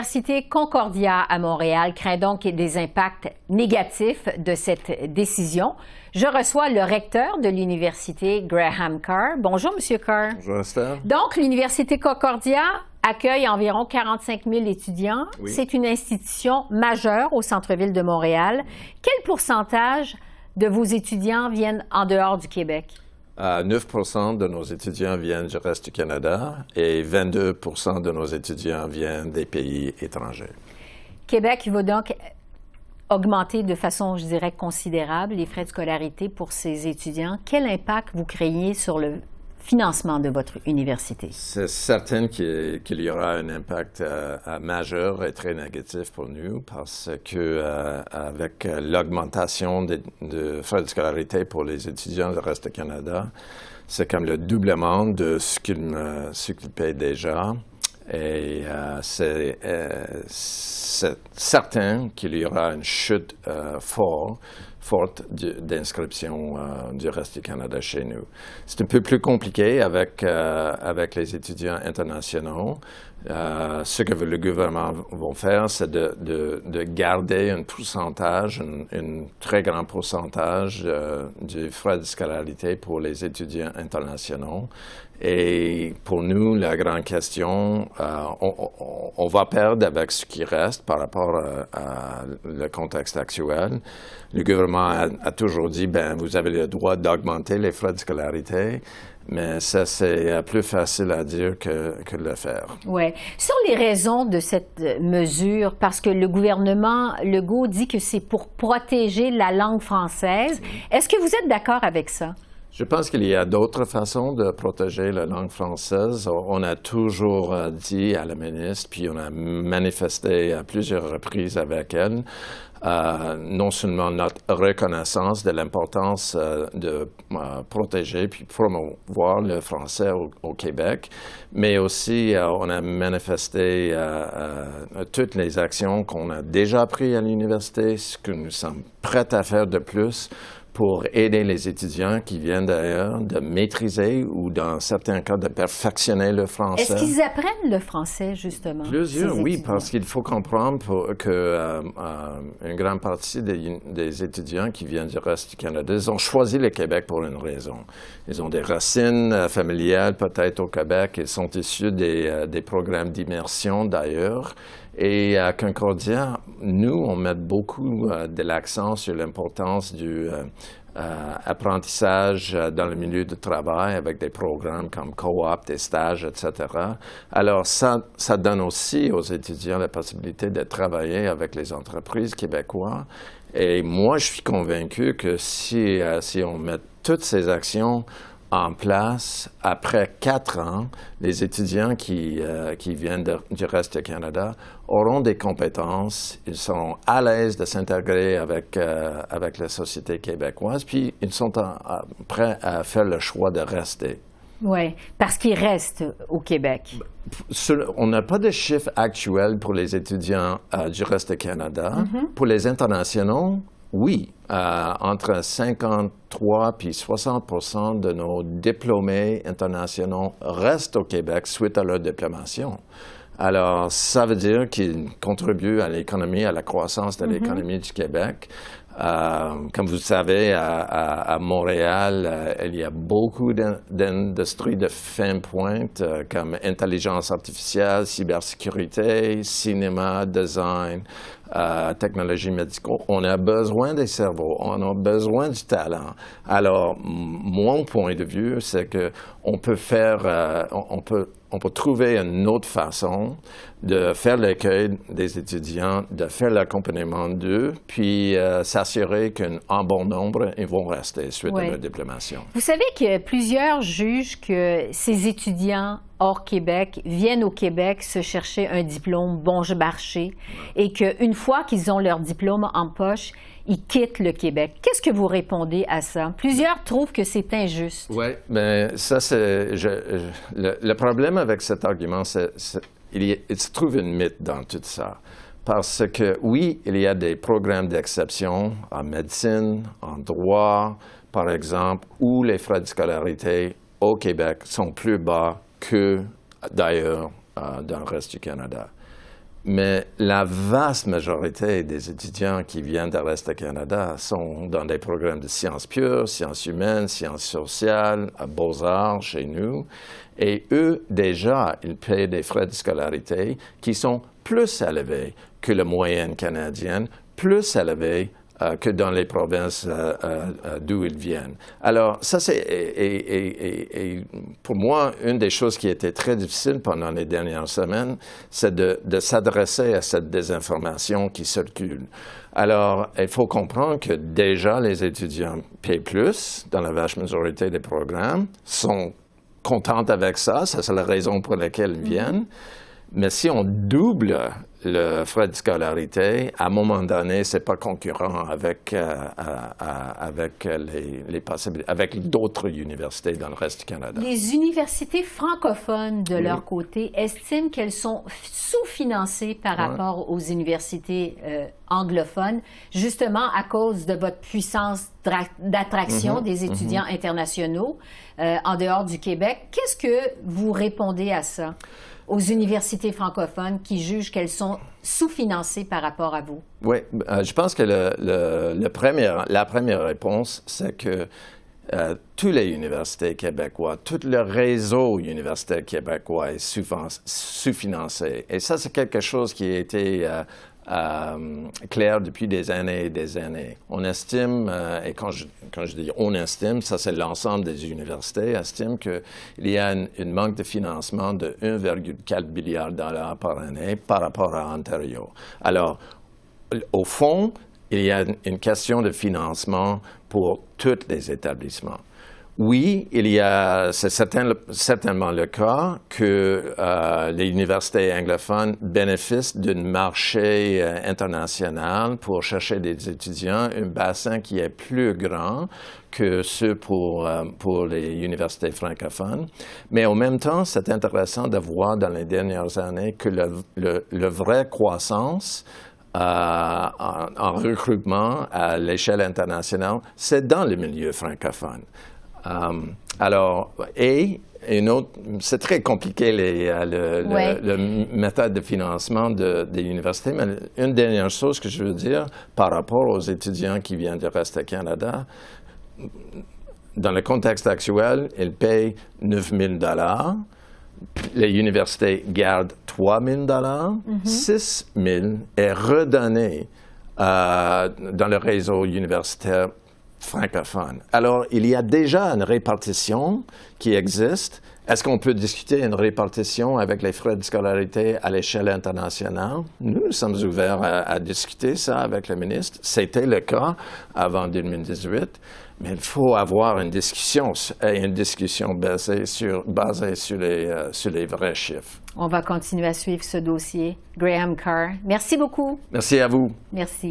l'Université Concordia à Montréal craint donc des impacts négatifs de cette décision. Je reçois le recteur de l'Université, Graham Carr. Bonjour, M. Carr. Bonjour, Esther. Donc, l'Université Concordia accueille environ 45 000 étudiants. Oui. C'est une institution majeure au centre-ville de Montréal. Quel pourcentage de vos étudiants viennent en dehors du Québec? 9 de nos étudiants viennent du reste du Canada et 22 de nos étudiants viennent des pays étrangers. Québec va donc augmenter de façon, je dirais, considérable les frais de scolarité pour ces étudiants. Quel impact vous craignez sur le financement de votre université? C'est certain qu'il y aura un impact majeur et très négatif pour nous parce que avec l'augmentation de frais de scolarité pour les étudiants du reste du Canada, c'est comme le doublement de ce qu'ils paient déjà. Et c'est certain qu'il y aura une chute forte d'inscription du reste du Canada chez nous. C'est un peu plus compliqué avec les étudiants internationaux. Ce que le gouvernement va faire, c'est de garder un pourcentage, un très grand pourcentage du frais de scolarité pour les étudiants internationaux. Et pour nous, la grande question, on va perdre avec ce qui reste par rapport à le contexte actuel. Le gouvernement a toujours dit, vous avez le droit d'augmenter les frais de scolarité, mais ça, c'est plus facile à dire que de le faire. Oui. Sur les raisons de cette mesure, parce que le gouvernement Legault dit que c'est pour protéger la langue française, est-ce que vous êtes d'accord avec ça? Je pense qu'il y a d'autres façons de protéger la langue française. On a toujours dit à la ministre, puis on a manifesté à plusieurs reprises avec elle, non seulement notre reconnaissance de l'importance de protéger puis promouvoir le français au Québec, mais aussi on a manifesté toutes les actions qu'on a déjà prises à l'université, ce que nous sommes prêts à faire de plus pour aider les étudiants qui viennent d'ailleurs de maîtriser ou, dans certains cas, de perfectionner le français. Est-ce qu'ils apprennent le français, justement? Plusieurs, oui, parce qu'il faut comprendre qu'une grande partie des étudiants qui viennent du reste du Canada, ils ont choisi le Québec pour une raison. Ils ont des racines familiales peut-être au Québec, ils sont issus des programmes d'immersion d'ailleurs. Et à Concordia, nous, on met beaucoup de l'accent sur l'importance du apprentissage dans le milieu du travail avec des programmes comme coop, des stages, etc. Alors, ça donne aussi aux étudiants la possibilité de travailler avec les entreprises québécoises. Et moi, je suis convaincu que si on met toutes ces actions en place, après 4 ans, les étudiants qui viennent du reste du Canada auront des compétences, ils seront à l'aise de s'intégrer avec la société québécoise, puis ils sont prêts à faire le choix de rester. Oui, parce qu'ils restent au Québec. On n'a pas de chiffre actuel pour les étudiants du reste du Canada. Pour les internationaux, oui, entre 53 puis 60 de nos diplômés internationaux restent au Québec suite à leur diplomation. Alors, ça veut dire qu'ils contribuent à l'économie, à la croissance de l'économie du Québec. Comme vous le savez, à Montréal, il y a beaucoup d'industries de fin pointe comme intelligence artificielle, cybersécurité, cinéma, design, technologie médicale. On a besoin des cerveaux, on a besoin du talent. Alors, mon point de vue, c'est que on peut trouver une autre façon de faire l'accueil des étudiants, de faire l'accompagnement d'eux, puis s'assurer qu'en bon nombre, ils vont rester suite à leur diplomation. Vous savez que plusieurs jugent que ces étudiants hors Québec viennent au Québec se chercher un diplôme bon marché et qu'une fois qu'ils ont leur diplôme en poche, ils quittent le Québec. Qu'est-ce que vous répondez à ça? Plusieurs trouvent que c'est injuste. Oui, mais ça, c'est... Le problème avec cet argument, il se trouve une mythe dans tout ça. Parce que, oui, il y a des programmes d'exception en médecine, en droit, par exemple, où les frais de scolarité au Québec sont plus bas que, d'ailleurs, dans le reste du Canada. Mais la vaste majorité des étudiants qui viennent de l'Est du Canada sont dans des programmes de sciences pures, sciences humaines, sciences sociales, beaux-arts chez nous. Et eux, déjà, ils paient des frais de scolarité qui sont plus élevés que la moyenne canadienne, plus élevés que dans les provinces d'où ils viennent. Alors, ça, c'est pour moi, une des choses qui était très difficile pendant les dernières semaines, c'est de s'adresser à cette désinformation qui circule. Alors, il faut comprendre que déjà, les étudiants paient plus dans la vaste majorité des programmes, sont contents avec ça, c'est la raison pour laquelle ils viennent. Mais si on double le frais de scolarité, à un moment donné, c'est pas concurrent avec les possibilités, avec d'autres universités dans le reste du Canada. Les universités francophones, de leur côté, estiment qu'elles sont sous-financées par rapport aux universités anglophones, justement à cause de votre puissance d'attraction des étudiants internationaux en dehors du Québec. Qu'est-ce que vous répondez à ça? Aux universités francophones qui jugent qu'elles sont sous-financées par rapport à vous? Oui, je pense que la première réponse, c'est que toutes les universités québécoises, tout le réseau universitaire québécois est sous-financé. Et ça, c'est quelque chose qui a été clair depuis des années et des années. On estime, et quand je dis on estime, ça c'est l'ensemble des universités, estime qu'il y a un manque de financement de 1,4 milliard de dollars par année par rapport à Ontario. Alors, au fond, il y a une question de financement pour tous les établissements. Oui, c'est certainement le cas que les universités anglophones bénéficient d'un marché international pour chercher des étudiants, un bassin qui est plus grand que ceux pour les universités francophones. Mais en même temps, c'est intéressant de voir dans les dernières années que le vraie croissance en recrutement à l'échelle internationale, c'est dans le milieu francophone. Une autre, c'est très compliqué le méthode de financement des universités, mais une dernière chose que je veux dire par rapport aux étudiants qui viennent du reste du Canada, dans le contexte actuel, ils payent 9 000 $. Les universités gardent 3 000 $. 6 000 est redonné dans le réseau universitaire francophone. Alors, il y a déjà une répartition qui existe. Est-ce qu'on peut discuter une répartition avec les frais de scolarité à l'échelle internationale? Nous sommes ouverts à discuter ça avec le ministre. C'était le cas avant 2018. Mais il faut avoir une discussion basée sur les vrais chiffres. On va continuer à suivre ce dossier. Graham Carr, merci beaucoup. Merci à vous. Merci.